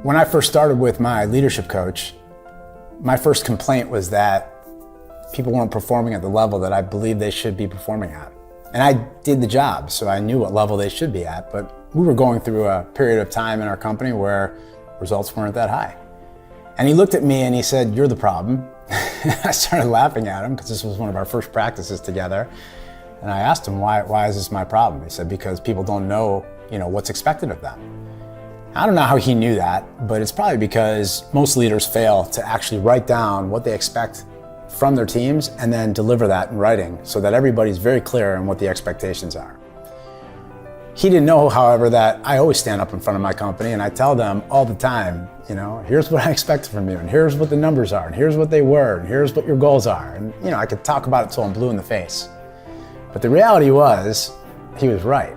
When I first started with my leadership coach, my first complaint was that people weren't performing at the level that I believed they should be performing at. And I did the job, so I knew what level they should be at, but we were going through a period of time in our company where results weren't that high. And he looked at me and he said, "You're the problem." I started laughing at him because this was one of our first practices together. And I asked him, why is this my problem? He said, "Because people don't know, what's expected of them." I don't know how he knew that, but it's probably because most leaders fail to actually write down what they expect from their teams and then deliver that in writing so that everybody's very clear on what the expectations are. He didn't know, however, that I always stand up in front of my company and I tell them all the time, here's what I expect from you, and here's what the numbers are, and here's what they were, and here's what your goals are. And I could talk about it till I'm blue in the face. But the reality was, he was right.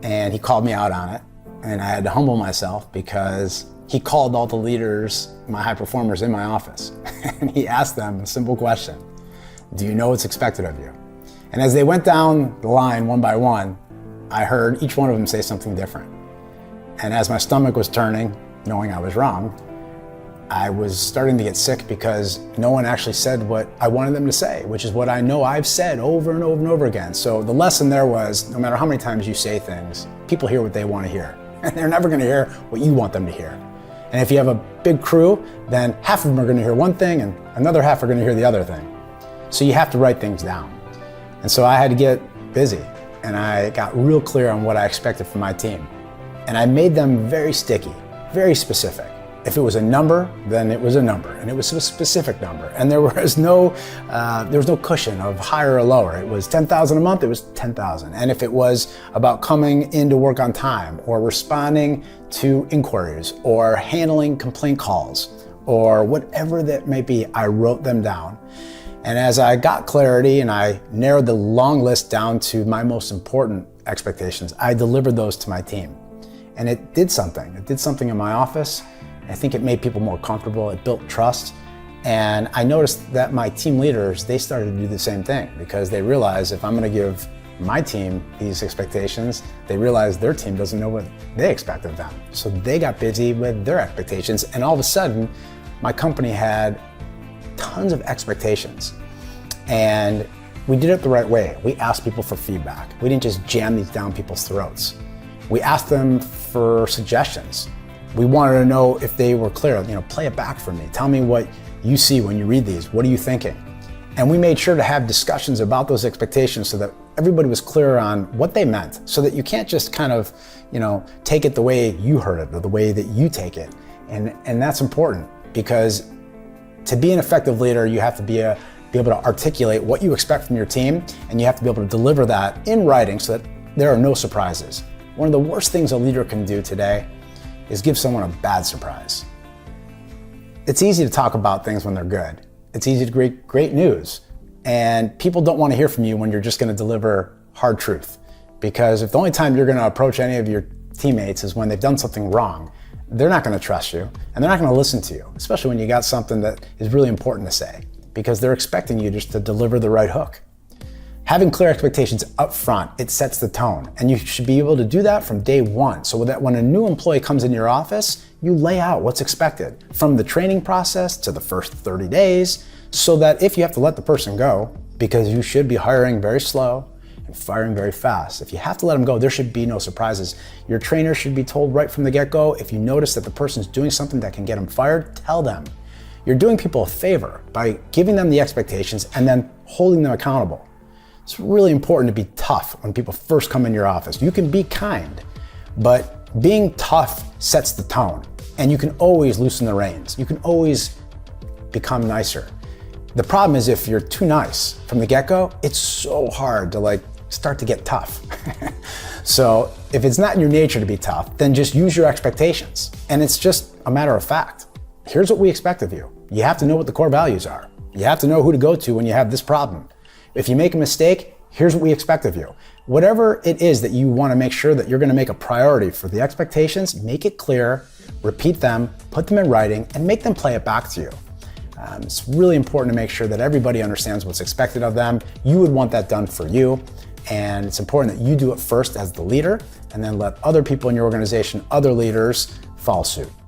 And he called me out on it. And I had to humble myself because he called all the leaders, my high performers, in my office. And he asked them a simple question: do you know what's expected of you? And as they went down the line one by one, I heard each one of them say something different. And as my stomach was turning, knowing I was wrong, I was starting to get sick because no one actually said what I wanted them to say, which is what I know I've said over and over and over again. So the lesson there was, no matter how many times you say things, people hear what they want to hear. And they're never going to hear what you want them to hear. And if you have a big crew, then half of them are going to hear one thing and another half are going to hear the other thing. So you have to write things down. And so I had to get busy and I got real clear on what I expected from my team. And I made them very sticky, very specific. If it was a number, then it was a number, and it was a specific number. And there was no cushion of higher or lower. It was 10,000 a month, it was 10,000. And if it was about coming into work on time, or responding to inquiries, or handling complaint calls, or whatever that may be, I wrote them down. And as I got clarity and I narrowed the long list down to my most important expectations, I delivered those to my team. And it did something. It did something in my office. I think it made people more comfortable, it built trust. And I noticed that my team leaders, they started to do the same thing because they realized if I'm gonna give my team these expectations, they realized their team doesn't know what they expect of them. So they got busy with their expectations, and all of a sudden, my company had tons of expectations. And we did it the right way. We asked people for feedback. We didn't just jam these down people's throats. We asked them for suggestions. We wanted to know if they were clear, play it back for me. Tell me what you see when you read these. What are you thinking? And we made sure to have discussions about those expectations so that everybody was clear on what they meant, so that you can't just kind of, take it the way you heard it or the way that you take it. And that's important because to be an effective leader, you have to be able to articulate what you expect from your team, and you have to be able to deliver that in writing so that there are no surprises. One of the worst things a leader can do today is give someone a bad surprise. It's easy to talk about things when they're good. It's easy to create great news. And people don't want to hear from you when you're just going to deliver hard truth. Because if the only time you're going to approach any of your teammates is when they've done something wrong, they're not going to trust you and they're not going to listen to you, especially when you got something that is really important to say, because they're expecting you just to deliver the right hook. Having clear expectations up front, it sets the tone, and you should be able to do that from day one so that when a new employee comes in your office, you lay out what's expected from the training process to the first 30 days so that if you have to let the person go, because you should be hiring very slow and firing very fast, if you have to let them go, there should be no surprises. Your trainer should be told right from the get-go, if you notice that the person's doing something that can get them fired, tell them. You're doing people a favor by giving them the expectations and then holding them accountable. It's really important to be tough when people first come in your office. You can be kind, but being tough sets the tone, and you can always loosen the reins. You can always become nicer. The problem is if you're too nice from the get-go, it's so hard to start to get tough. So if it's not in your nature to be tough, then just use your expectations. And it's just a matter of fact. Here's what we expect of you. You have to know what the core values are. You have to know who to go to when you have this problem. If you make a mistake, here's what we expect of you. Whatever it is that you want to make sure that you're going to make a priority for the expectations, make it clear, repeat them, put them in writing, and make them play it back to you. It's really important to make sure that everybody understands what's expected of them. You would want that done for you, and it's important that you do it first as the leader, and then let other people in your organization, other leaders, follow suit.